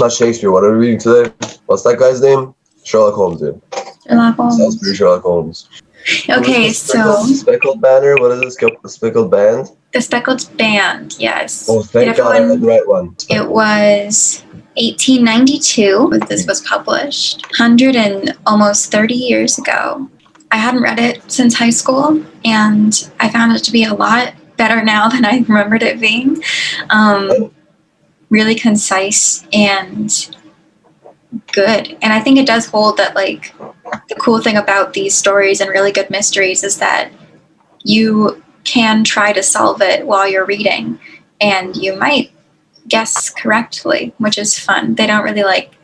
not Shakespeare. What are we reading today? What's that guy's name? Sherlock Holmes, dude. Sherlock Holmes. Salisbury Sherlock Holmes. Okay, so... Speckled Banner? What is this? The Speckled Band? The Speckled Band, yes. Oh, thank God I read the right one. It was 1892 when this was published. 100 and almost 30 years ago. I hadn't read it since high school, and I found it to be a lot better now than I remembered it being. Really concise and good. And I think it does hold that, like, the cool thing about these stories and really good mysteries is that you can try to solve it while you're reading, and you might guess correctly, which is fun. They don't really, like,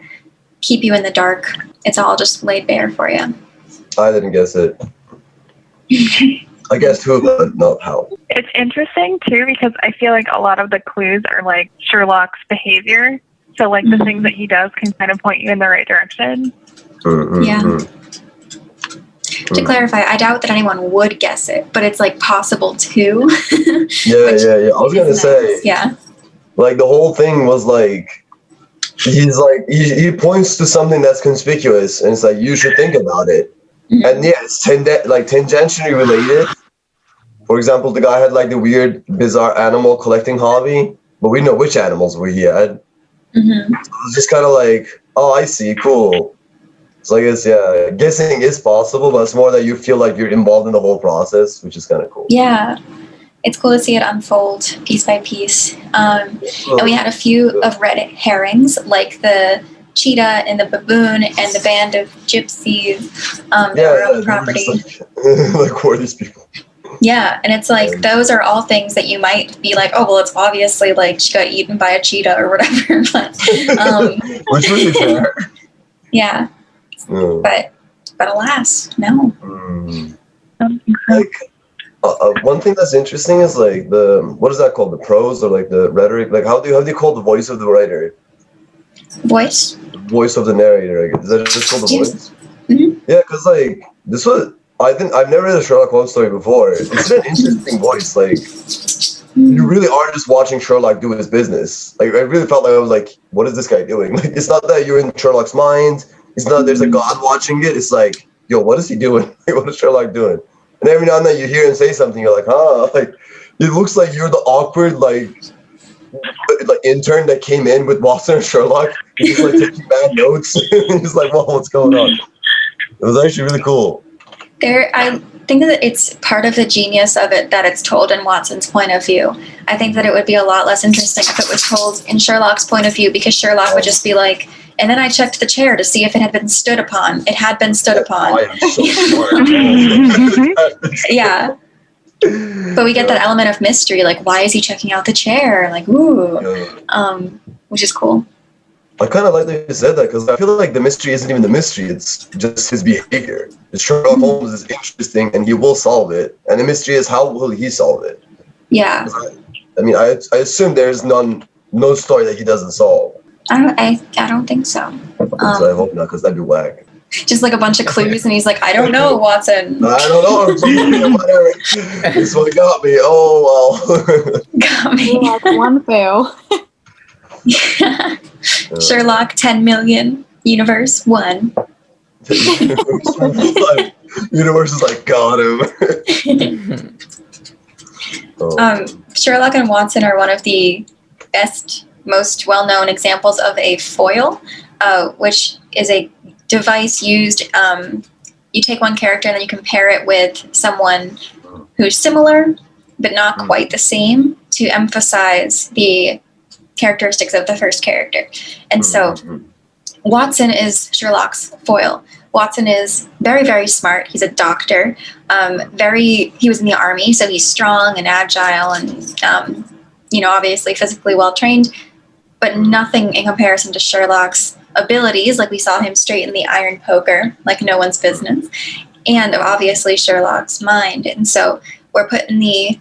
keep you in the dark. It's all just laid bare for you. I didn't guess it. I guessed who, but not how. It's interesting, too, because I feel like a lot of the clues are, like, Sherlock's behavior. So, like, the things that he does can kind of point you in the right direction. Yeah. To clarify, I doubt that anyone would guess it, but it's, like, possible, too. Yeah. I was going to say. Yeah. Like, the whole thing was, like, he's, like, he points to something that's conspicuous, and it's like, you should think about it. Mm-hmm. And, yeah, it's tangentially related. For example, the guy had, like, the weird, bizarre animal collecting hobby, but we know which animals he had. Mm-hmm. So it's just kind of like, oh, I see, cool. So I guess, yeah, guessing is possible, but it's more that you feel like you're involved in the whole process, which is kind of cool. Yeah, it's cool to see it unfold piece by piece. And we had a few of red herrings, like the cheetah and the baboon and the band of gypsies that were on the property. Like, who are these people? Yeah, and it's like, those are all things that you might be like, oh, well, it's obviously like she got eaten by a cheetah or whatever. But, which would be fair. Yeah. But alas, no. Like, one thing that's interesting is, like, what is that called? The prose, or like the rhetoric? Like, how do you call the voice of the writer? Voice? Voice of the narrator, I guess. Is that just called the voice? Mm-hmm. Yeah, because, like, this was... I've never read a Sherlock Holmes story before. It's an interesting voice. Like, you really are just watching Sherlock do his business. Like, I really felt like I was like, what is this guy doing? Like, it's not that you're in Sherlock's mind. It's not there's a god watching it. It's like, yo, what is he doing? What is Sherlock doing? And every now and then you hear him say something. You're like, like, it looks like you're the awkward, like intern that came in with Watson and Sherlock. He's just, like, taking bad notes. He's like, well, what's going on? It was actually really cool. I think that it's part of the genius of it that it's told in Watson's point of view. I think that it would be a lot less interesting if it was told in Sherlock's point of view, because Sherlock would just be like, and then I checked the chair to see if it had been stood upon. It had been stood upon. I am so smart. Yeah. But we get that element of mystery, like, why is he checking out the chair? Like, ooh. Which is cool. I kind of like that you said that, because I feel like the mystery isn't even the mystery, it's just his behavior. Sherlock Holmes is interesting, and he will solve it. And the mystery is, how will he solve it? Yeah. I mean, I assume there's no story that he doesn't solve. I don't think so. So I hope not, because that'd be whack. Just like a bunch of clues, and he's like, I don't know, Watson. I don't know. Whatever. This one got me. Oh, well. Got me. Like one fail. Yeah. Sherlock 10 million. Universe 1. Universe is like, got him. Sherlock and Watson are one of the best, most well-known examples of a foil, which is a device used. You take one character and then you compare it with someone who's similar but not quite the same, to emphasize the characteristics of the first character. And so Watson is Sherlock's foil. Watson is very, very smart. He's a doctor. He was in the army, so he's strong and agile and, obviously physically well-trained, but nothing in comparison to Sherlock's abilities. Like, we saw him straighten the iron poker like no one's business, and obviously Sherlock's mind. And so we're put in the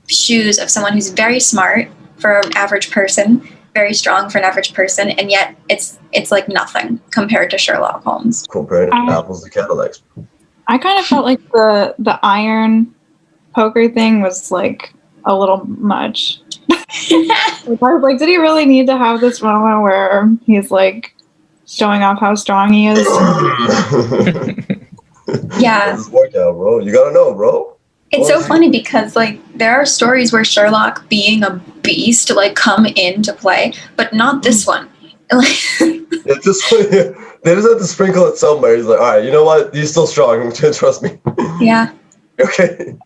shoes of someone who's very smart for an average person, very strong for an average person, and yet it's like nothing compared to Sherlock Holmes. Comparing apples to Cadillacs. I kind of felt like the iron poker thing was like a little much. I was like, did he really need to have this moment where he's like showing off how strong he is? Yeah. This workout, bro. You gotta know, bro. It's so funny because like there are stories where Sherlock being a beast like come into play, but not this one. It's just they just have to sprinkle it somewhere. He's like, all right, you know what? He's still strong. Trust me. Yeah. Okay.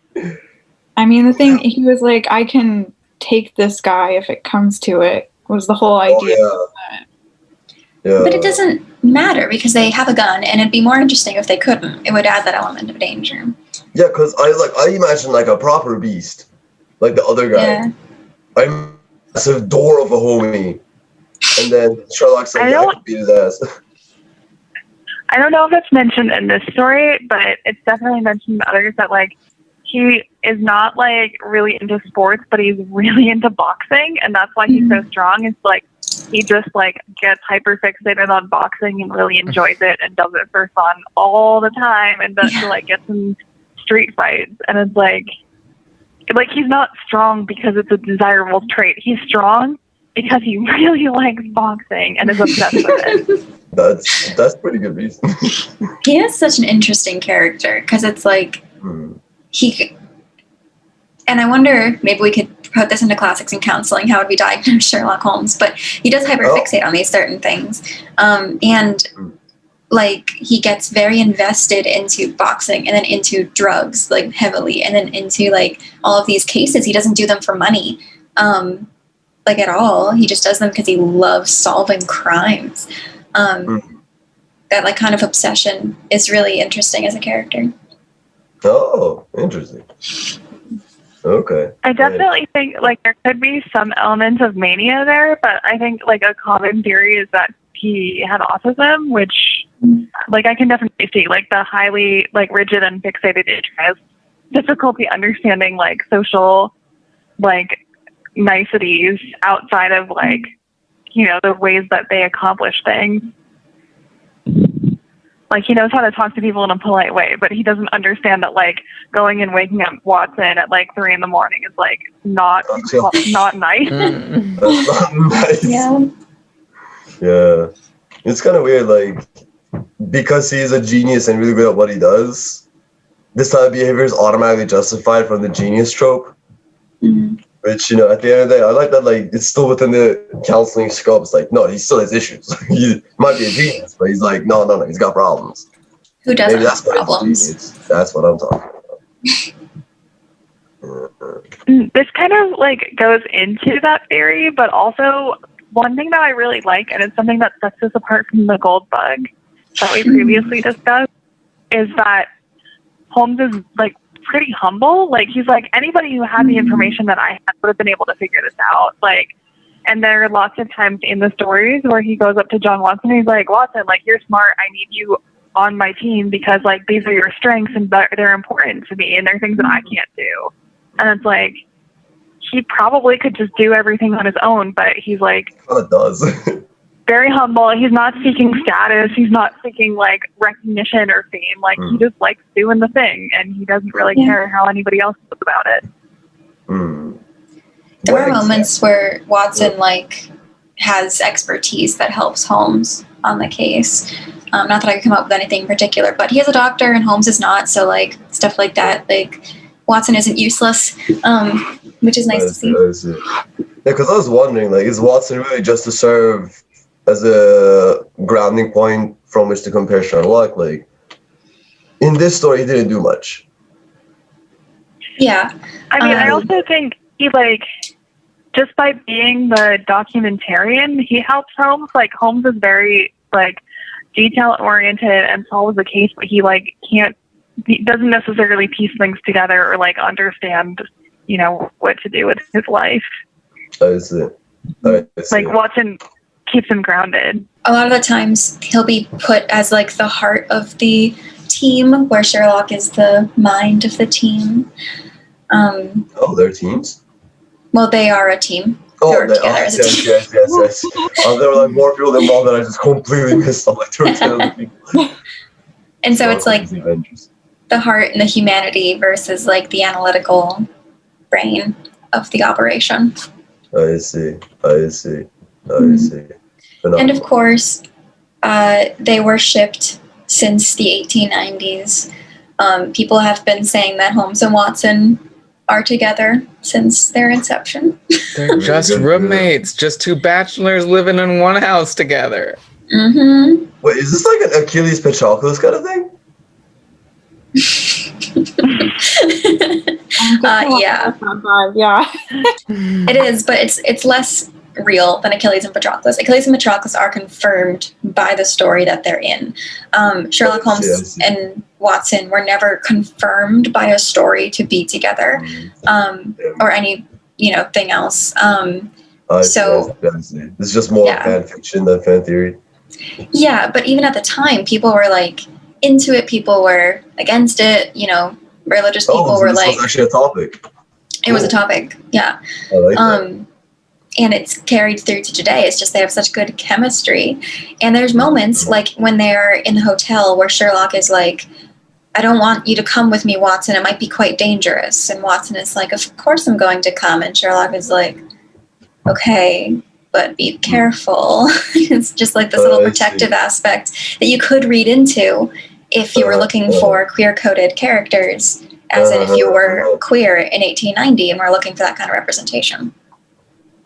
I mean, the thing, he was like, I can take this guy if it comes to it, was the whole idea. Oh, yeah. But it doesn't matter because they have a gun, and it'd be more interesting if they couldn't. It would add that element of danger. Yeah, because I imagine like a proper beast, like the other guy. Yeah. I'm a massive door of a homie, and then Sherlock's like, I could beat his ass. I don't know if it's mentioned in this story, but it's definitely mentioned in others that like he is not like really into sports, but he's really into boxing, and that's why he's so strong. It's like he just like gets hyper fixated on boxing and really enjoys it and does it for fun all the time, and then like gets in street fights, and it's like he's not strong because it's a desirable trait. He's strong because he really likes boxing and is obsessed with it. That's pretty good reason. He is such an interesting character because it's like and I wonder, maybe we could put this into classics and counseling, how would we diagnose Sherlock Holmes? But he does hyperfixate on these certain things. And like he gets very invested into boxing and then into drugs, like heavily, and then into like all of these cases. He doesn't do them for money, like at all. He just does them because he loves solving crimes. That like kind of obsession is really interesting as a character. Oh, interesting. Okay. I definitely think like there could be some elements of mania there, but I think like a common theory is that he had autism, which like I can definitely see like the highly like rigid and fixated interest, difficulty understanding like social like niceties outside of like, you know, the ways that they accomplish things. Like, he knows how to talk to people in a polite way, but he doesn't understand that, like, going and waking up Watson at, like, 3 a.m. is, like, not nice. That's not nice. Yeah. Yeah. It's kind of weird, like, because he's a genius and really good at what he does, this type of behavior is automatically justified from the genius trope. Which, you know, at the end of the day, I like that, like, it's still within the counseling scope. It's like, no, he still has issues. He might be a genius, but he's like, no, he's got problems. Who doesn't have problems? That's what I'm talking about. This kind of, like, goes into that theory, but also one thing that I really like, and it's something that sets us apart from the gold bug that we previously discussed, is that Holmes is, like, pretty humble. Like, he's like, anybody who had the information that I had would have been able to figure this out. Like, and there are lots of times in the stories where he goes up to John Watson and he's like, Watson, like, you're smart. I need you on my team because, like, these are your strengths and they're important to me and they're things that I can't do. And it's like, he probably could just do everything on his own, but he's like, it does. very humble. He's not seeking status. He's not seeking like recognition or fame. Like he just likes doing the thing, and he doesn't really care how anybody else feels about it. There are moments where Watson like has expertise that helps Holmes on the case. Not that I could come up with anything in particular, but he is a doctor and Holmes is not. So like stuff like that, like Watson isn't useless, which is nice to see. Yeah, because I was wondering, like, is Watson really just to serve as a grounding point from which to compare Sherlock? Like, in this story, he didn't do much. Yeah. I mean, I also think he, like, just by being the documentarian, he helps Holmes. Like, Holmes is very, like, detail-oriented and solves the case, but he, like, he doesn't necessarily piece things together or, like, understand, you know, what to do with his life. I see. Like, Watson keeps him grounded. A lot of the times he'll be put as like the heart of the team, where Sherlock is the mind of the team. They're teams? Well, they are a team. Together as a team. Yes. There were like more people involved that I just completely missed on, like 2 people. And so it's like the heart and the humanity versus like the analytical brain of the operation. I see. I see. I see. And of course, they were shipped since the 1890s. People have been saying that Holmes and Watson are together since their inception. They're just roommates, just two bachelors living in one house together. Mm-hmm. Wait, is this like an Achilles Patroclus kind of thing? Yeah. Yeah. It is, but it's less real than Achilles and Patroclus. Achilles and Patroclus are confirmed by the story that they're in. Sherlock Holmes and Watson were never confirmed by a story to be together, or any thing else. This is just more fan fiction than fan theory. Yeah, but even at the time, people were like into it. People were against it. Religious people were like. This was actually a topic. It was a topic. Yeah. I like that. And it's carried through to today. It's just they have such good chemistry. And there's moments like when they're in the hotel where Sherlock is like, I don't want you to come with me, Watson. It might be quite dangerous. And Watson is like, of course I'm going to come. And Sherlock is like, okay, but be careful. It's just like this little protective aspect that you could read into if you were looking for queer-coded characters, as in if you were queer in 1890 and were looking for that kind of representation.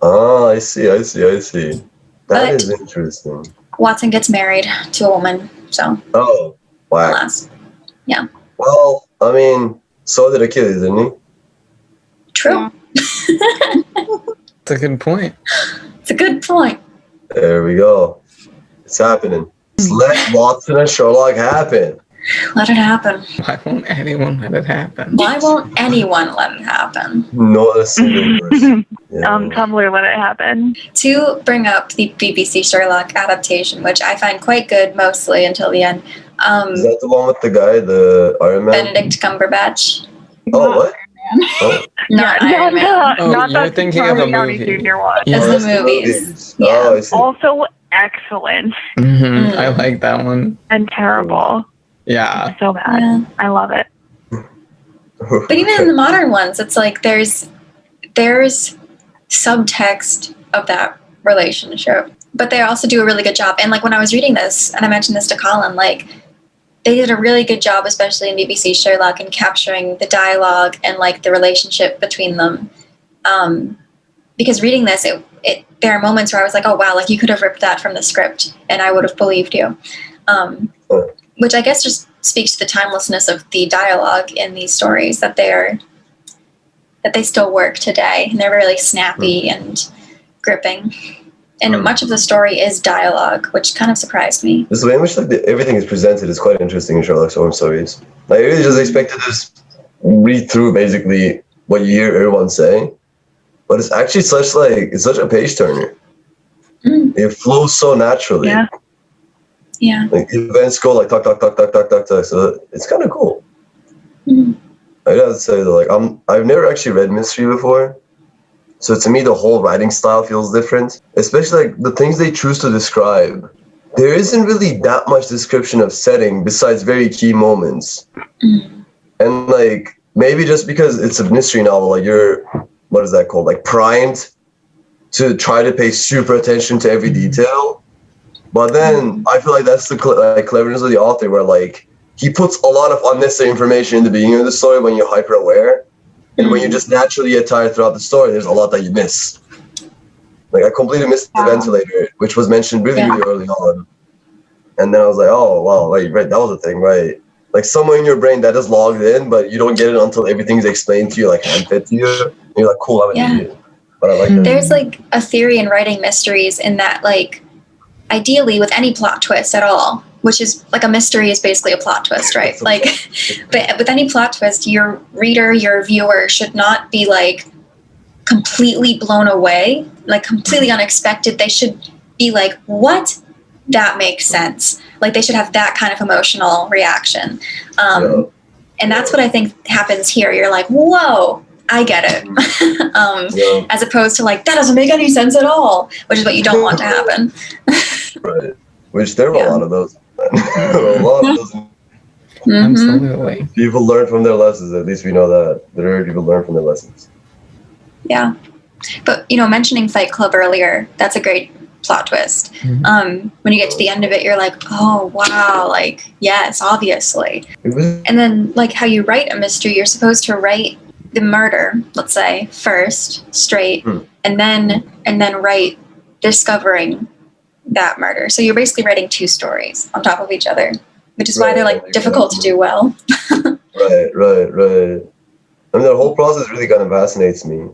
Oh, I see. That But is interesting. Watson gets married to a woman, so. Oh, wow. Alas. Yeah. Well, I mean, so did Achilles, didn't he? True. That's a good point. It's a good point. There we go. It's happening. Let Watson and Sherlock happen. Let it happen. Why won't anyone let it happen? Why won't anyone let it happen? Not a single person. Yeah. Tumblr, let it happen. To bring up the BBC Sherlock adaptation, which I find quite good mostly until the end. Is that the one with the guy, the Iron Man? Benedict Cumberbatch. Oh, what? Oh. Not Iron Man. Not you're that thinking of Charlie a Downey movie. Jr. one. Yeah. That's the movies. Yeah. Oh, I see. Also excellent I like that one. and terrible. Yeah. So bad. Yeah. I love it. But even in the modern ones, it's like there's subtext of that relationship. But they also do a really good job. And like when I was reading this, and I mentioned this to Colin, like they did a really good job, especially in BBC Sherlock, in capturing the dialogue and like the relationship between them. Because reading this, there are moments where I was like, oh wow, like you could have ripped that from the script and I would have believed you. Which I guess just speaks to the timelessness of the dialogue in these stories, that they still work today, and they're really snappy and gripping. And much of the story is dialogue, which kind of surprised me. This way in which like everything is presented is quite interesting in Sherlock Holmes stories. Like I really just expected to just read through basically what you hear everyone saying, but it's actually it's such a page turner. It flows so naturally. Yeah. Yeah. Like events go like talk. So it's kind of cool. I gotta say though, like I've never actually read mystery before, so to me the whole writing style feels different. Especially like the things they choose to describe. There isn't really that much description of setting besides very key moments. And like maybe just because it's a mystery novel, like you're what is that called? Like primed to try to pay super attention to every detail. But then I feel like that's the cleverness of the author, where like he puts a lot of unnecessary information in the beginning of the story when you're hyper aware, and when you just naturally get tired throughout the story, there's a lot that you miss. Like I completely missed the ventilator, which was mentioned really early on, and then I was like, oh wow, right, that was a thing, right? Like somewhere in your brain that is logged in, but you don't get it until everything's explained to you, like hand fed to you. And you're like, cool, I'm an idiot. But I like that. There's like a theory in writing mysteries in that like ideally with any plot twist at all, which is like a mystery is basically a plot twist, right? Like, but with any plot twist, your reader, your viewer should not be like completely blown away, like completely unexpected. They should be like, what? That makes sense. Like they should have that kind of emotional reaction. And that's what I think happens here. You're like, whoa, I get it. As opposed to like, that doesn't make any sense at all, which is what you don't want to happen. Right. Which there were a lot of those. A lot of those. Absolutely. People learn from their lessons. At least we know that. There are people learn from their lessons. Yeah. But mentioning Fight Club earlier, that's a great plot twist. Mhm. When you get to the end of it, you're like, oh wow, like yes, obviously. It was And then like how you write a mystery, you're supposed to write the murder, let's say, first straight, and then write discovering that murder. So you're basically writing two stories on top of each other, which is why they're like difficult to do well. right. I mean, the whole process really kind of fascinates me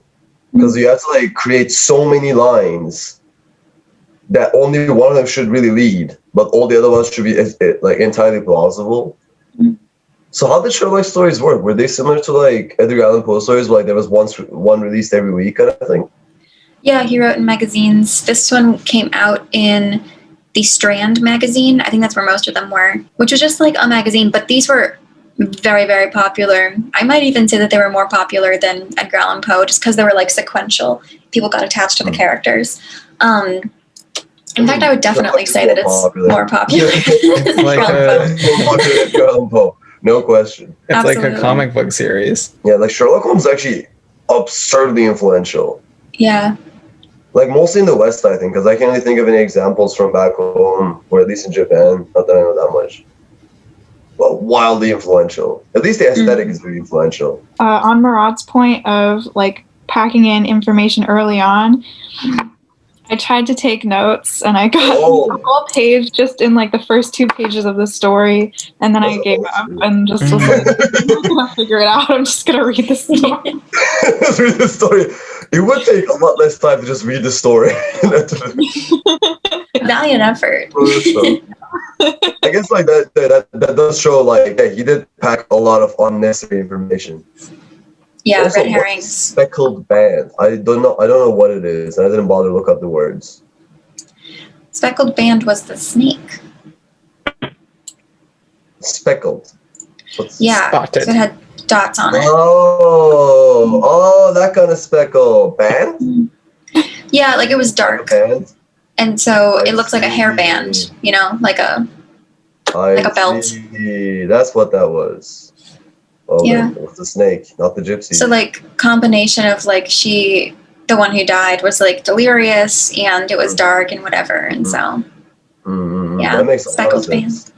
because you have to like create so many lines that only one of them should really lead, but all the other ones should be like entirely plausible. So how did Sherlock stories work? Were they similar to like Edgar Allan Poe stories, where like there was one released every week kind of thing? Yeah, he wrote in magazines. This one came out in the Strand magazine. I think that's where most of them were, which was just like a magazine, but these were very, very popular. I might even say that they were more popular than Edgar Allan Poe, just because they were like sequential. People got attached to the characters. In fact, I would definitely say that it's more popular. It's like Edgar Allan Poe, no question. it's Absolutely. like a comic book series. Yeah, like Sherlock Holmes is actually absurdly influential. Yeah. Like mostly in the West, I think, because I can't really think of any examples from back home, or at least in Japan. Not that I know that much. But wildly influential. At least the aesthetic is really influential. On Murad's point of like packing in information early on, I tried to take notes and I got a whole page just in like the first 2 pages of the story, and then I gave up and just was like, I'm not gonna figure it out. I'm just gonna read the story. Just read the story. It would take a lot less time to just read the story. Valiant effort. I guess like that does show like that he did pack a lot of unnecessary information. Yeah, Also, red what's herrings. Speckled Band. I don't know what it is, and I didn't bother to look up the words. Speckled Band was the snake. Speckled. Yeah, Spotted. so it had dots on it. Oh, that kind of speckle band. Yeah, like it was dark, Band. and so I it looks like a hairband. Like a Like a belt. That's what that was. Oh, Yeah. it was the snake, not the gypsy. so like combination of like the one who died was like delirious, and it was dark and whatever, and so yeah, That makes a lot of Speckled sense.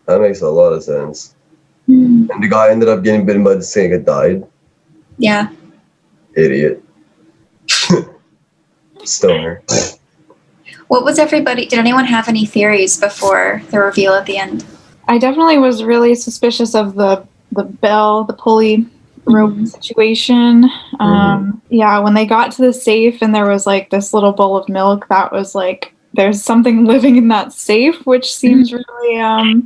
That makes a lot of sense. Band. And the guy ended up getting bitten by the snake and died. Yeah. Idiot. Stoner. What was everybody? Did anyone have any theories before the reveal at the end? I definitely was really suspicious of the bell, the pulley rope situation. Yeah, when they got to the safe and there was like this little bowl of milk, that was like there's something living in that safe, which seems really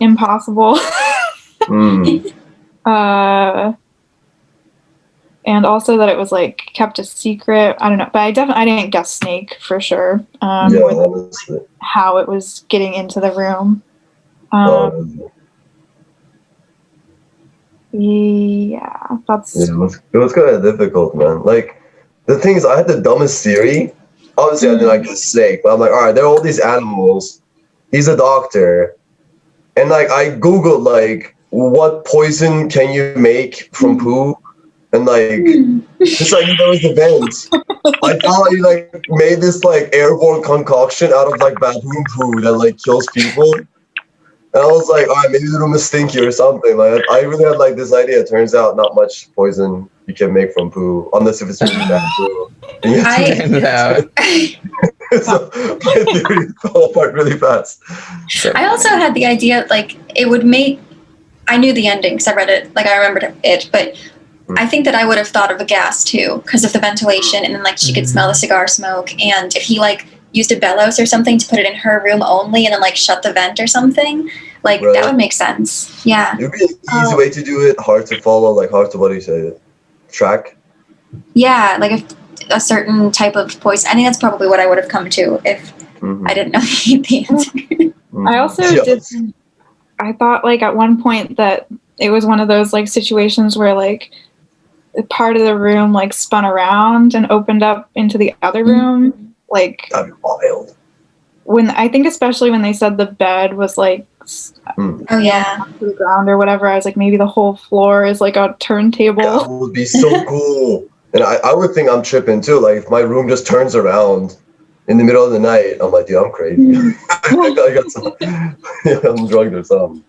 impossible. And also that it was like kept a secret. I don't know, but I didn't guess snake for sure. Yeah, Or honestly. how it was getting into the room. Yeah, that's It was kind of difficult, man. Like, the thing is, I had the dumbest theory. Obviously, I didn't like the snake, but I'm like, all right, there are all these animals. He's a doctor. And, like, I Googled, like, what poison can you make from poo? And, like, just like there was the vent. I thought he, like, made this, like, airborne concoction out of, like, baboon poo that, like, kills people. And I was like, all right, maybe the room is stinky or something. Like, I really had like this idea. It turns out not much poison you can make from poo, unless if it's really bad poo. And you have to Turns out. so my theory fell apart really fast. I also had the idea like it would make. I knew the ending because I read it. Like I remembered it, but I think that I would have thought of a gas too because of the ventilation, and then like she could smell the cigar smoke, and if he like used a bellows or something to put it in her room only, and then like shut the vent or something, like that would make sense. Yeah. It would be an easy way to do it, hard to follow, like hard to, what do you say, track? Yeah, like a certain type of poison. I think that's probably what I would have come to if I didn't know the answer. I also I thought like at one point that it was one of those like situations where like part of the room like spun around and opened up into the other room. Like that'd be wild. When I think especially when they said the bed was like oh yeah, to the ground or whatever, I was like maybe the whole floor is like a turntable. That would be so cool. And I would think I'm tripping too. Like if my room just turns around in the middle of the night, I'm like, dude, I'm crazy. I got some, I'm drugged or something.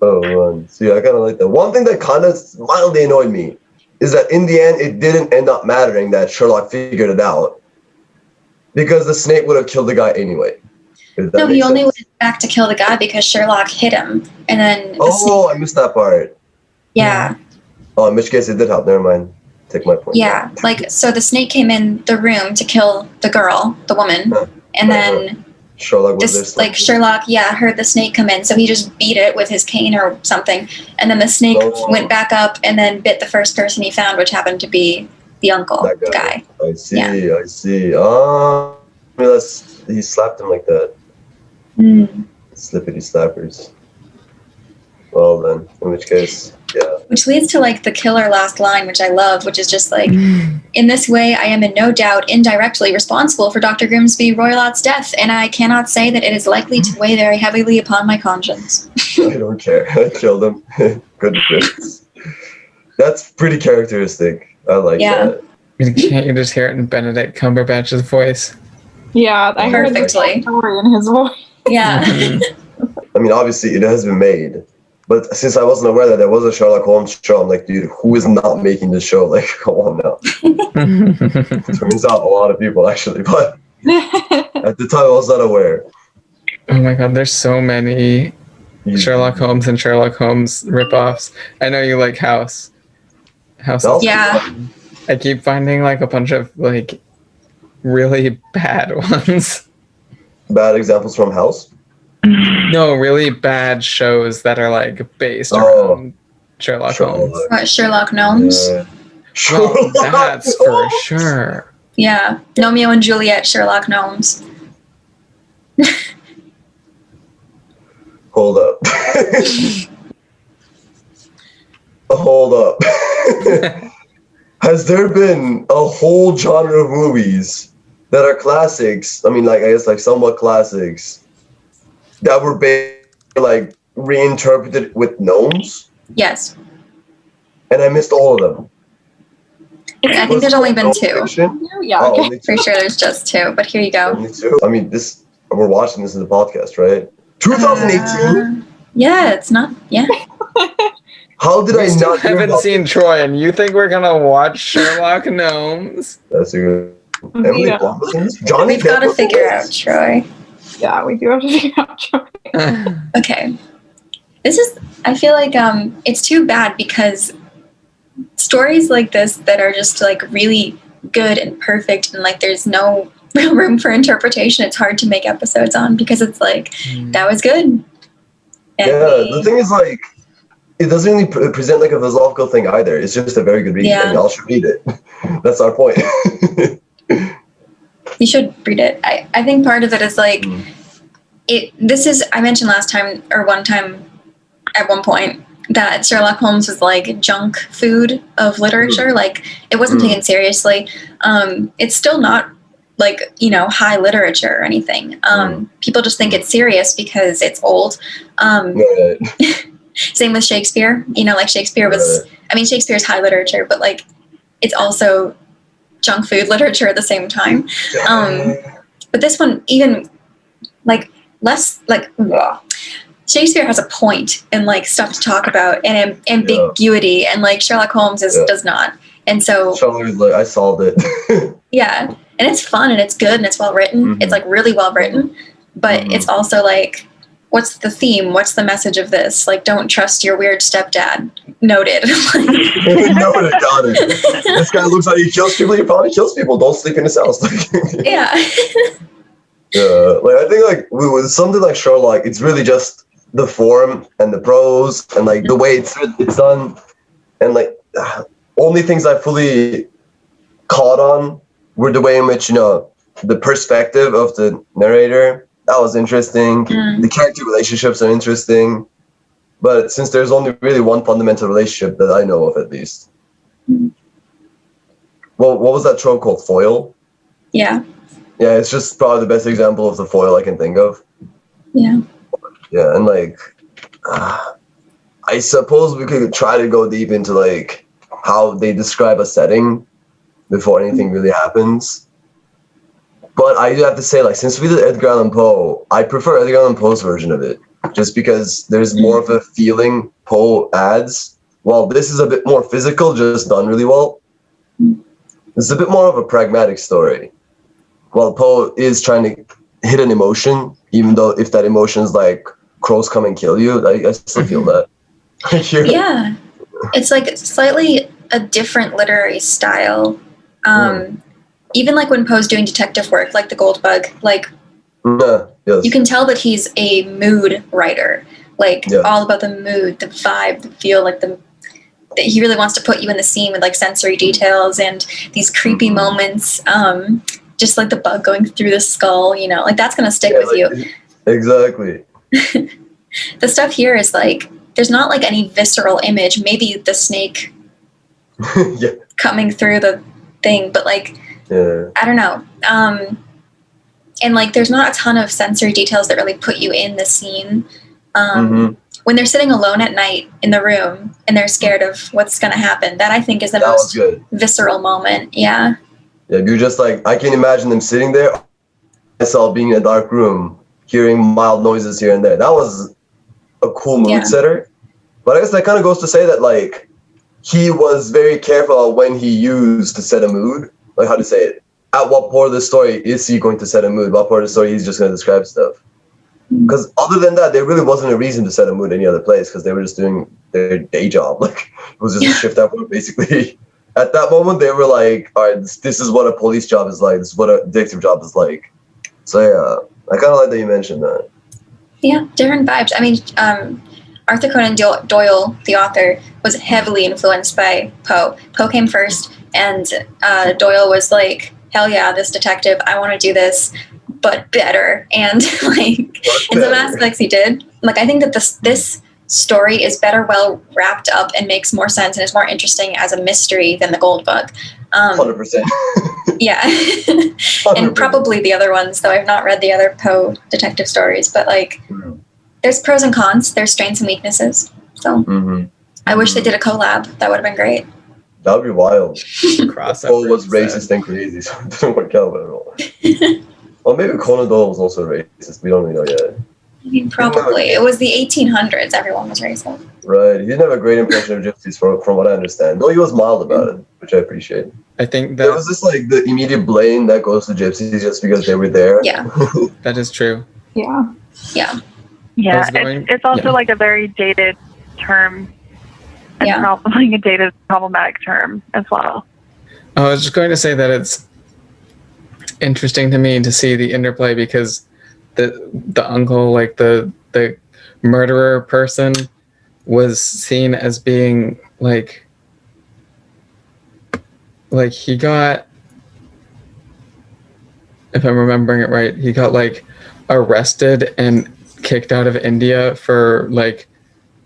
Oh man. So yeah, I kind of like that. One thing that kind of mildly annoyed me is that in the end, it didn't end up mattering that Sherlock figured it out because the snake would have killed the guy anyway. No, he only went back to kill the guy because Sherlock hit him, and then. I missed that part. Yeah. Oh, in which case it did help. Never mind. Take my point. Yeah, like so the snake came in the room to kill the girl, the woman, and then Sherlock was there. Sherlock, heard the snake come in, so he just beat it with his cane or something, and then the snake went back up and then bit the first person he found, which happened to be the uncle guy. I see. Yeah. I see. He slapped him like that. Slippity slappers. Well then, in which case, yeah. Which leads to like the killer last line, which I love, which is just like, in this way, I am in no doubt indirectly responsible for Dr. Grimsby Roylott's death, and I cannot say that it is likely to weigh very heavily upon my conscience. I don't care. I killed him. Good riddance. That's pretty characteristic. I like that. Can't you just hear it in Benedict Cumberbatch's voice? Yeah, I heard the story in his voice. Yeah. I mean, obviously, it has been made. But since I wasn't aware that there was a Sherlock Holmes show, I'm like, dude, who is not making this show? Like, come on now. Turns out a lot of people, actually. But at the time, I was not aware. Oh my god, there's so many Sherlock Holmes and Sherlock Holmes ripoffs. I know you like House. Yeah. I keep finding like a bunch of like really bad ones. Bad examples from House? No, really bad shows that are like based around Sherlock Holmes. Sherlock Gnomes? Well, that's for sure. Yeah, Romeo and Juliet, Sherlock Gnomes. Hold up. Hold up. Has there been a whole genre of movies that are classics? I mean, like, I guess, like, somewhat classics that were like reinterpreted with gnomes? Yes. And I missed all of them. I think there's only been two. Yeah, okay. Pretty sure there's just two, but here you go. Only two? I mean, we're watching this in the podcast, right? 2018? Yeah, it's not. Yeah. How did I not? Haven't seen Troy, and you think we're gonna watch Sherlock Gnomes? That's a good. Emily Blunt was in this? Johnny We've got to figure out Troy. Yeah, we do have to figure out Troy. Okay. I feel like it's too bad because stories like this that are just like really good and perfect and like there's no real room for interpretation, it's hard to make episodes on because it's like, that was good. And the thing is like, it doesn't really present like a philosophical thing either. It's just a very good read and y'all should read it. That's our point. You should read it. I think part of it is like, I mentioned last time or one time at one point that Sherlock Holmes was like junk food of literature. Like it wasn't taken seriously. It's still not like, high literature or anything. People just think it's serious because it's old. Same with Shakespeare. Like Shakespeare was, Shakespeare's high literature, but like it's also junk food literature at the same time. But this one, even like less like Shakespeare has a point and like stuff to talk about and ambiguity, and like Sherlock Holmes does not. And so like, I solved it. Yeah, and it's fun and it's good and it's well written. It's like really well written, but it's also like, what's the theme? What's the message of this? Like, don't trust your weird stepdad. Noted. Noted, got it. This guy looks like he kills people. He probably kills people. Don't sleep in his house. Yeah. Yeah, like I think like with something like Sherlock, it's really just the form and the prose and like the way it's done, and like only things I fully caught on were the way in which the perspective of the narrator. That was interesting. The character relationships are interesting, but since there's only really one fundamental relationship that I know of, at least. Well, what was that trope called? Foil? Yeah. Yeah, it's just probably the best example of the foil I can think of. Yeah. Yeah, and like, I suppose we could try to go deep into like how they describe a setting before anything really happens. But I do have to say, like, since we did Edgar Allan Poe, I prefer Edgar Allan Poe's version of it, just because there's more of a feeling Poe adds. While this is a bit more physical, just done really well. It's a bit more of a pragmatic story. While Poe is trying to hit an emotion, even though if that emotion is like crows come and kill you, I still feel that. Yeah, it's like slightly a different literary style. Even like when Poe's doing detective work, like The Gold Bug, like yes. you can tell that he's a mood writer, like all about the mood, the vibe, the feel, like that he really wants to put you in the scene with like sensory details and these creepy moments, just like the bug going through the skull, you know, like that's gonna stick with you. Exactly. The stuff here is like there's not like any visceral image, maybe the snake coming through the thing, but like I don't know. And like there's not a ton of sensory details that really put you in the scene. When they're sitting alone at night in the room and they're scared of what's going to happen, that I think is the most visceral moment. Yeah, you're just like, I can imagine them sitting there, myself being in a dark room, hearing mild noises here and there. That was a cool mood setter. But I guess that kind of goes to say that, like, he was very careful when he used to set a mood. Like, how to say it? At what part of the story is he going to set a mood? What part of the story he's just going to describe stuff? Because other than that, there really wasn't a reason to set a mood any other place, because they were just doing their day job. Like, it was just a shift at work, basically. At that moment, they were like, all right, this is what a police job is like. This is what a detective job is like. So, yeah, I kind of like that you mentioned that. Yeah, different vibes. I mean, Arthur Conan Doyle, the author, was heavily influenced by Poe. Poe came first, and Doyle was like, hell yeah, this detective, I want to do this, but better. And like in some aspects he did. Like I think that this story is better well wrapped up and makes more sense and is more interesting as a mystery than The Gold Bug. 100%. Yeah. 100%. And probably the other ones, though I've not read the other Poe detective stories, but like there's pros and cons, there's strengths and weaknesses. So I wish they did a collab. That would have been great. That would be wild. Crossover. Poe was racist and crazy, so it didn't work out at all. Well, maybe Conan Doyle was also racist. We don't really know yet. I mean, probably. It was the 1800s. Everyone was racist. Right. He didn't have a great impression of gypsies, from what I understand. Though he was mild about it, which I appreciate. I think that there was this like the immediate blame that goes to gypsies just because they were there. Yeah. That is true. Yeah. Yeah. Yeah. It's also like a very dated term. And like a dated problematic term as well. I was just going to say that it's interesting to me to see the interplay, because the uncle, like the murderer person, was seen as being like he got, if I'm remembering it right, he got like arrested and kicked out of India for like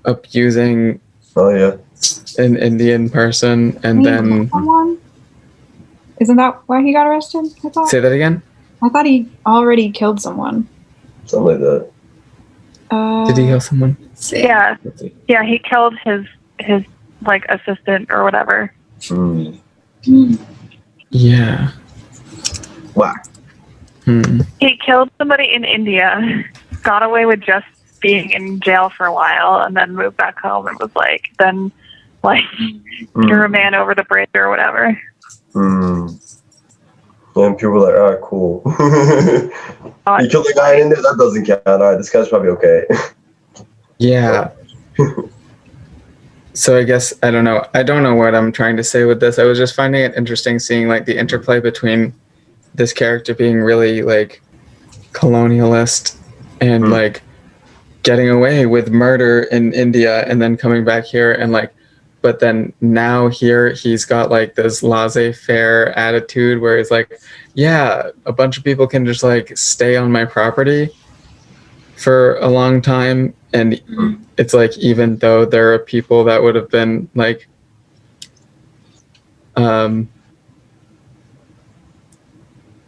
abusing an Indian person, and then isn't that why he got arrested? I thought. Say that again. I thought he already killed someone. Something like that. Did he kill someone? Yeah, yeah, he killed his like assistant or whatever. Yeah. Wow. He killed somebody in India, got away with just being in jail for a while, and then moved back home and was like, threw a man over the bridge or whatever. And people were like, alright, cool. You killed a guy in India? That doesn't count. Alright, this guy's probably okay. Yeah. So I guess, I don't know what I'm trying to say with this. I was just finding it interesting seeing like the interplay between this character being really like colonialist and like getting away with murder in India, and then coming back here and like, but then now here he's got like this laissez-faire attitude where he's like, yeah, a bunch of people can just like stay on my property for a long time. And it's like, even though there are people that would have been like,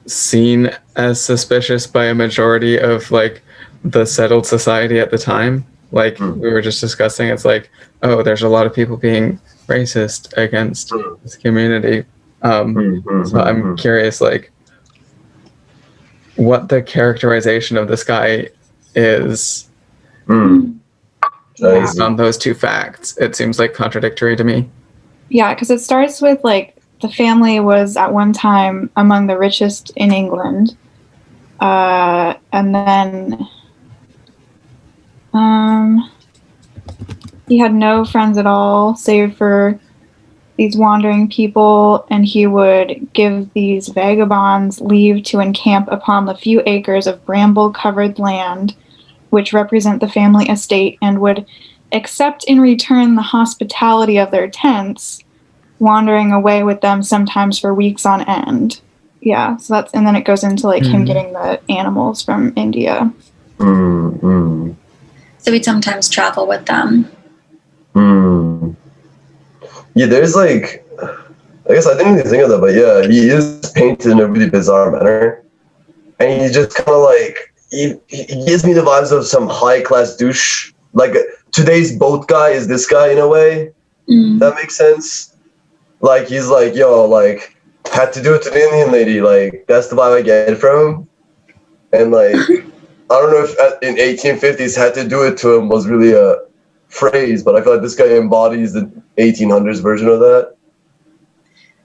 seen as suspicious by a majority of like the settled society at the time, like we were just discussing, it's like, oh, there's a lot of people being racist against this community. So I'm curious, like, what the characterization of this guy is on those two facts. It seems like contradictory to me. Yeah, because it starts with like the family was at one time among the richest in England, and then he had no friends at all save for these wandering people, and he would give these vagabonds leave to encamp upon the few acres of bramble-covered land which represent the family estate, and would accept in return the hospitality of their tents, wandering away with them sometimes for weeks on end. Yeah, so that's, and then it goes into like him getting the animals from India. So we'd sometimes travel with them. Yeah, there's like, I guess I didn't even think of that, but yeah, he is painted in a really bizarre manner. And he's just kind of like, he gives me the vibes of some high-class douche. Like, today's boat guy is this guy in a way. That makes sense. Like, he's like, yo, like, had to do it to the Indian lady. Like, that's the vibe I get from him. And like, I don't know if in 1850s had to do it to him was really a phrase, but I feel like this guy embodies the 1800s version of that.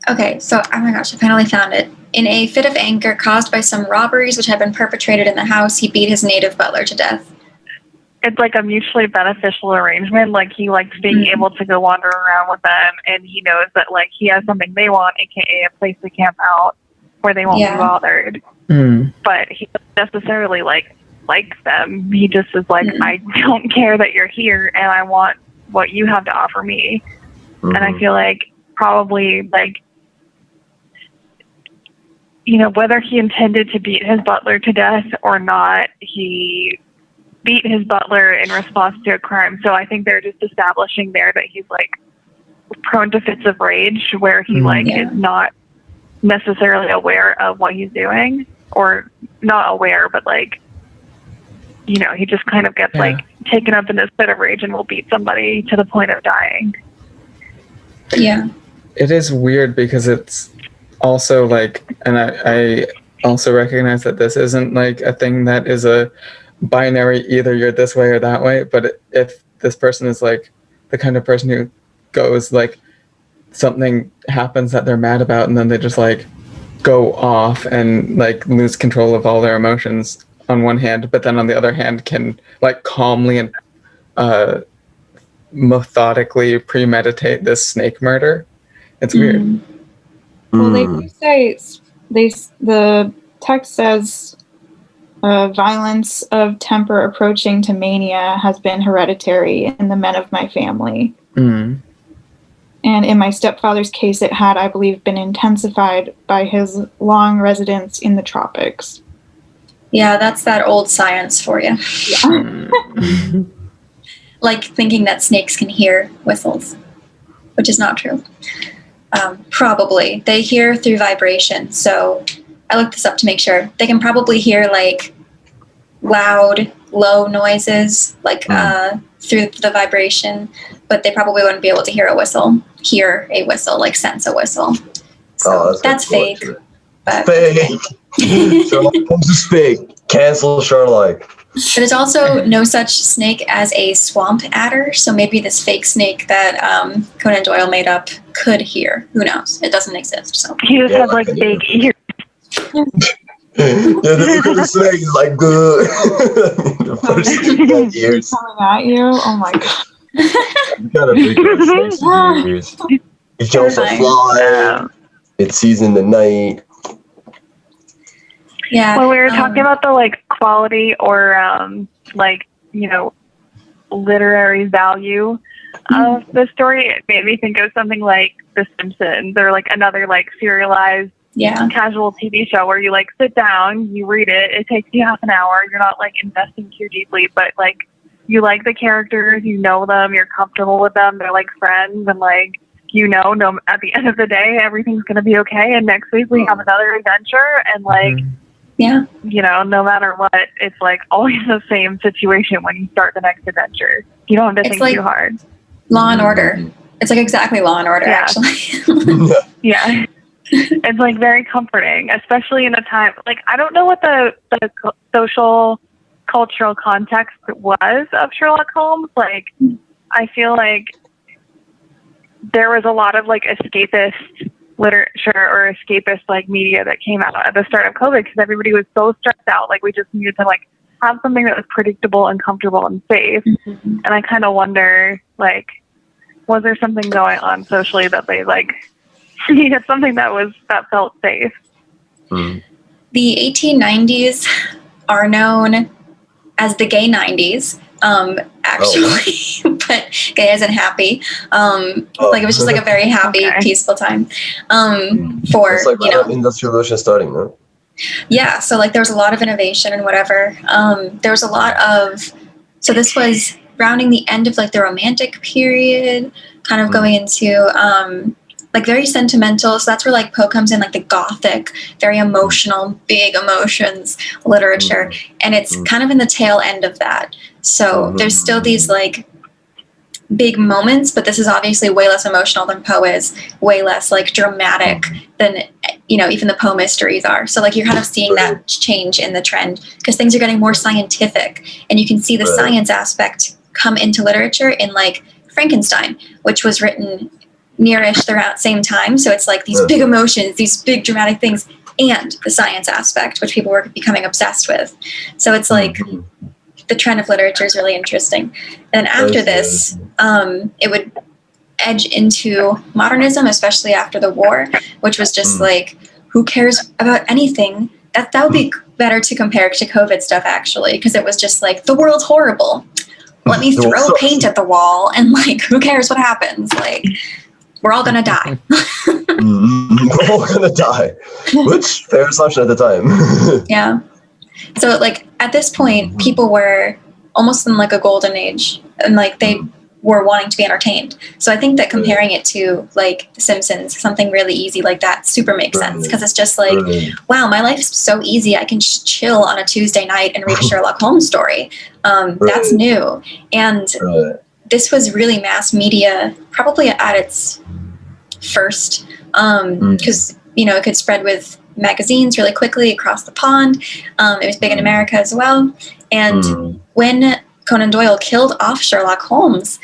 Okay, so, oh my gosh, I finally found it. In a fit of anger caused by some robberies which had been perpetrated in the house, he beat his native butler to death. It's like a mutually beneficial arrangement. Like, he likes being able to go wander around with them, and he knows that, like, he has something they want, aka a place to camp out where they won't be bothered. But he doesn't necessarily, like, likes them. He just is like, I don't care that you're here, and I want what you have to offer me. And I feel like probably, like, you know, whether he intended to beat his butler to death or not, he beat his butler in response to a crime. So I think they're just establishing there that he's like prone to fits of rage where he is not necessarily aware of what he's doing, or not aware, but like, you know, he just kind of gets like taken up in this fit of rage and will beat somebody to the point of dying. Yeah. It is weird because it's also like, and I also recognize that this isn't like a thing that is a binary, either you're this way or that way, but if this person is like the kind of person who goes like, something happens that they're mad about and then they just like go off and like lose control of all their emotions on one hand, but then on the other hand can like calmly and methodically premeditate this snake murder. It's weird. Well, they do say, the text says violence of temper approaching to mania has been hereditary in the men of my family. And in my stepfather's case, it had, I believe, been intensified by his long residence in the tropics. Yeah, that's that old science for you. Like thinking that snakes can hear whistles, which is not true. Probably. They hear through vibration. So I looked this up to make sure. They can probably hear like loud, low noises, like through the vibration, but they probably wouldn't be able to hear a whistle, like sense a whistle. So that's fake. But fake. Sherlock Holmes is fake. Cancel Sherlock. But there's also no such snake as a swamp adder, so maybe this fake snake that Conan Doyle made up could hear. Who knows? It doesn't exist. So he just has like big ears. Yeah, the look of the snake is like good. The first snake ears. Coming at you? Oh my god. You got a big snake ears. It can also fly. It sees in the night. Yeah. When we were talking about the like quality or like, you know, literary value of the story, it made me think of something like The Simpsons or like another like serialized casual TV show where you like sit down, you read it, it takes you half an hour, you're not like investing too deeply, but like you like the characters, you know them, you're comfortable with them, they're like friends, and like, you know, at the end of the day everything's gonna be okay, and next week we have another adventure, and like Yeah. You know, no matter what, it's like always the same situation when you start the next adventure. You don't have to It's think like too hard. Law and Order. It's like exactly Law and Order, Yeah. actually. Yeah. It's like very comforting, especially in a time like I don't know what the social cultural context was of Sherlock Holmes. Like I feel like there was a lot of like escapist literature or escapist like media that came out at the start of COVID because everybody was so stressed out. Like we just needed to like have something that was predictable and comfortable and safe. And I kind of wonder, like, was there something going on socially that they like needed something that felt safe? Mm. The 1890s are known as the gay 90s, actually, but gay isn't happy. Like it was just like a very happy, peaceful time. For it's like industrial revolution starting, no? Yeah, so like there was a lot of innovation and whatever. There was a lot of, so this was rounding the end of like the Romantic period, kind of going into like very sentimental. So that's where like Poe comes in, like the Gothic, very emotional, big emotions literature. And it's kind of in the tail end of that. So there's still these like big moments, but this is obviously way less emotional than Poe is, way less like dramatic than, you know, even the Poe mysteries are. So like you're kind of seeing that change in the trend because things are getting more scientific, and you can see the science aspect come into literature in like Frankenstein, which was written nearish throughout same time. So it's like these big emotions, these big dramatic things, and the science aspect, which people were becoming obsessed with. So it's like the trend of literature is really interesting. And after this, it would edge into modernism, especially after the war, which was just like, who cares about anything? That would be better to compare to COVID stuff, actually, because it was just like, the world's horrible. Let me throw paint at the wall, and like, who cares what happens? Like, we're all gonna die. We're all gonna die. Which, fair assumption at the time. Yeah. So like at this point, people were almost in like a golden age, and like they were wanting to be entertained. So I think that comparing it to like The Simpsons, something really easy like that, super makes sense, because it's just like, wow, my life's so easy. I can just chill on a Tuesday night and read a Sherlock Holmes story. That's new. And this was really mass media, probably at its first, because, you know, it could spread with magazines really quickly across the pond. It was big in America as well. And when Conan Doyle killed off Sherlock Holmes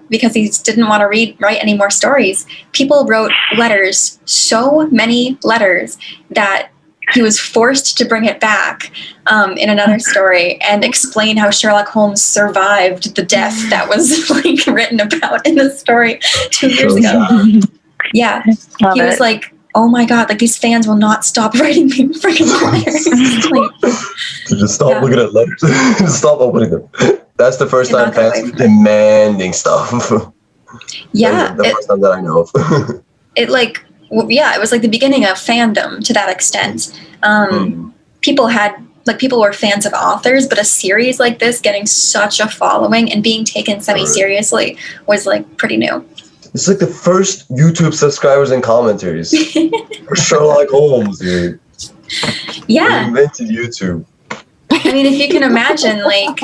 because he didn't want to write any more stories, people wrote letters, so many letters, that he was forced to bring it back in another story and explain how Sherlock Holmes survived the death that was like written about in the story 2 years ago. Yeah, he was like, oh my god, like these fans will not stop writing me freaking letters. Like, to just stop looking at letters. Stop opening them. That's the first time fans were demanding stuff. Yeah. The first time that I know of. It like, it was like the beginning of fandom to that extent. People were fans of authors, but a series like this getting such a following and being taken semi-seriously was like pretty new. It's like the first YouTube subscribers and commentaries for Sherlock Holmes, dude. Yeah. We invented YouTube. I mean, if you can imagine, like,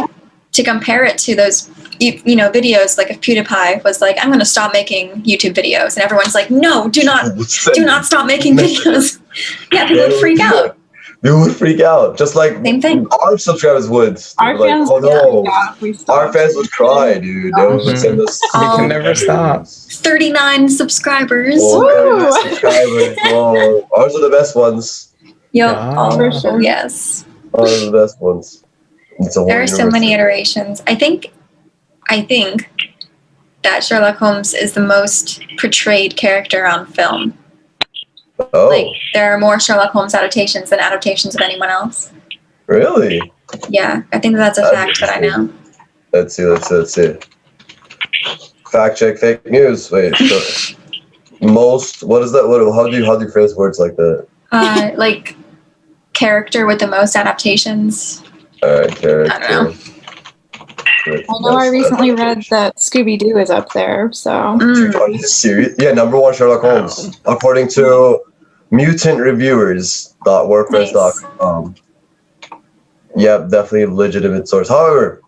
to compare it to those, you know, videos, like if PewDiePie was like, I'm going to stop making YouTube videos, and everyone's like, no, do not stop making videos. Yeah, people would freak out. They would freak out, just like same thing. Our subscribers would. Our fans, like, oh no, our fans would cry, dude. They would send us. We can never stop. 39 subscribers. Oh, 39 subscribers. Oh, ours are the best ones. Yep. For sure. Yes. Ours are the best ones. There are so many iterations. I think that Sherlock Holmes is the most portrayed character on film. Oh. Like, there are more Sherlock Holmes adaptations than adaptations of anyone else. Really? Yeah, I think that's a fact that I know. Let's see. Fact check fake news. Wait, so what is that? How do you phrase words like that? Like character with the most adaptations. Character. I don't know. I know I recently read that Scooby-Doo is up there, so. Are you serious? Yeah, #1 Sherlock Holmes. According to mutantreviewers.wordpress.com. Yep, definitely a legitimate source. However,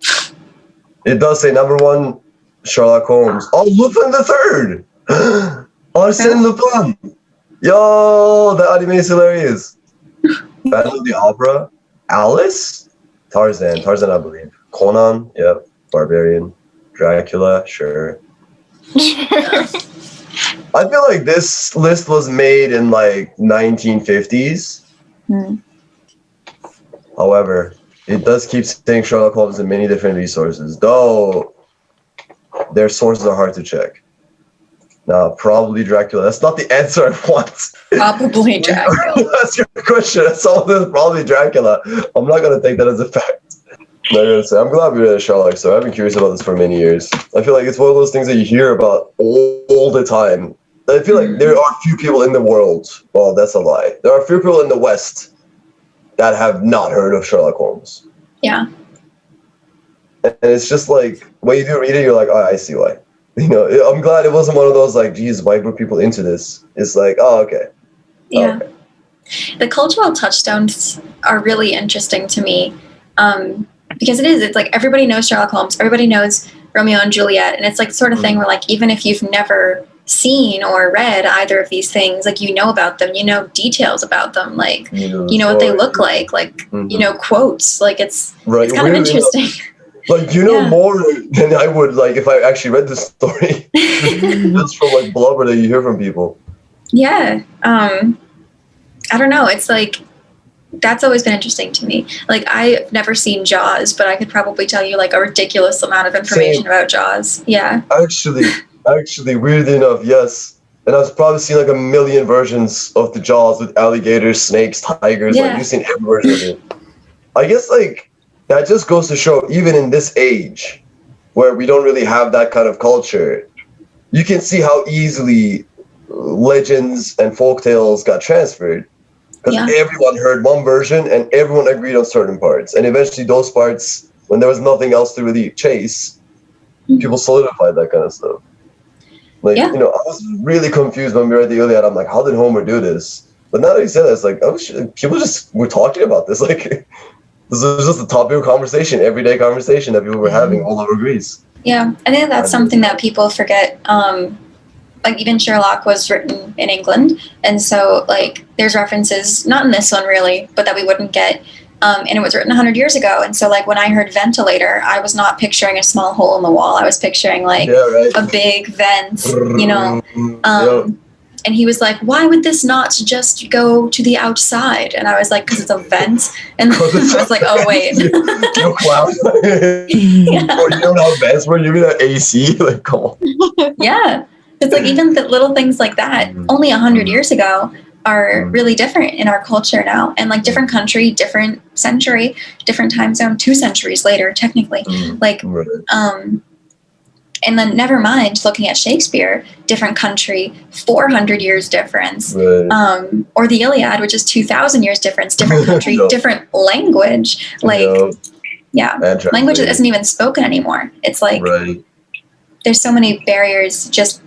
it does say number 1, Sherlock Holmes. Oh, Lupin the Third! Arsène Lupin! Yo, the anime is hilarious. Phantom of the Opera. Alice? Tarzan, I believe. Conan, yep. Barbarian. Dracula, sure. I feel like this list was made in like 1950s. However, it does keep saying Sherlock Holmes in many different resources, though their sources are hard to check. Now, probably Dracula. That's not the answer I want. Probably Dracula. That's your question. That's all. This probably Dracula. I'm not gonna take that as a fact. I'm glad we read a Sherlock story. I've been curious about this for many years. I feel like it's one of those things that you hear about all the time. I feel like there are few people in the world. Well, that's a lie. There are few people in the West that have not heard of Sherlock Holmes. Yeah. And it's just like, when you do read it, you're like, oh, I see why. You know, I'm glad it wasn't one of those like, geez, why were people into this? It's like, oh, okay. Yeah. Okay. The cultural touchstones are really interesting to me because it's like everybody knows Sherlock Holmes, everybody knows Romeo and Juliet, and it's like sort of thing where like even if you've never seen or read either of these things, like you know about them, you know details about them, like you know what they look like you know quotes, like it's kind of interesting. Like you know more than I would like if I actually read this story. Just from like blubber that you hear from people. Yeah. I don't know. It's like that's always been interesting to me. Like I've never seen Jaws, but I could probably tell you like a ridiculous amount of information about Jaws. Yeah. Actually, weirdly enough, yes. And I've probably seen like a million versions of the Jaws with alligators, snakes, tigers. Yeah. Like you've seen every version of it. I guess like that just goes to show, even in this age, where we don't really have that kind of culture, you can see how easily legends and folktales got transferred. Because everyone heard one version and everyone agreed on certain parts. And eventually those parts, when there was nothing else to really chase, people solidified that kind of stuff. Like, you know, I was really confused when we read the Iliad. I'm like, how did Homer do this? But now that you said that, it's like, oh shit, people just were talking about this. Like, this was just a topic of conversation, everyday conversation that people were having all over Greece. Yeah, I think that's something that people forget. Like even Sherlock was written in England, and so like there's references, not in this one really, but that we wouldn't get. And it was written 100 years ago, and so like when I heard ventilator, I was not picturing a small hole in the wall. I was picturing like a big vent, you know. And he was like, "Why would this not just go to the outside?" And I was like, "Because it's a vent." And I was like, "Oh wait." You clown. Or you don't know vents where you mean an AC? Like, come on. Yeah. It's like even the little things like that, only 100 years ago, are really different in our culture now. And like different country, different century, different time zone, 2 centuries later, technically. Like, and then never mind looking at Shakespeare, different country, 400 years difference. Or the Iliad, which is 2,000 years difference, different country, different language. Like, language isn't even spoken anymore. It's like, there's so many barriers just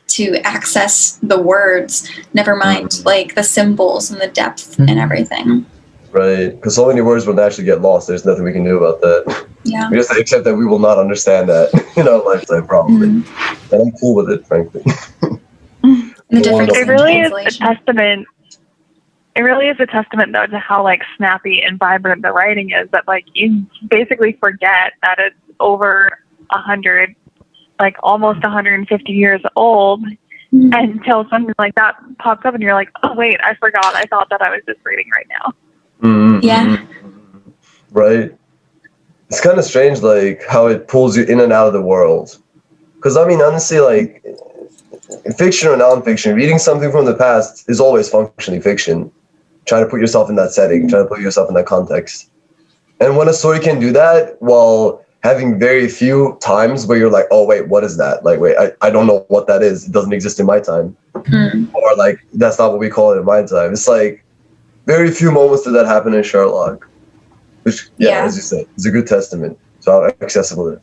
to access the words, never mind like the symbols and the depth and everything. Right, because so many words will naturally get lost. There's nothing we can do about that. Yeah. We just accept that we will not understand that in our lifetime, probably. And I'm cool with it, frankly. The difference it really is a testament. It really is a testament, though, to how like snappy and vibrant the writing is. That like you basically forget that it's over 100. Like almost 150 years old until something like that pops up and you're like, oh wait, I forgot. I thought that I was just reading right now. Yeah. Right. It's kind of strange, like how it pulls you in and out of the world. Because I mean, honestly, like fiction or nonfiction, reading something from the past is always functionally fiction. Trying to put yourself in that setting, trying to put yourself in that context. And when a story can do that, while having very few times where you're like, oh, wait, what is that? Like, wait, I don't know what that is. It doesn't exist in my time. Or like, that's not what we call it in my time. It's like very few moments did that happen in Sherlock. Which, as you said, is a good testament to how accessible it is.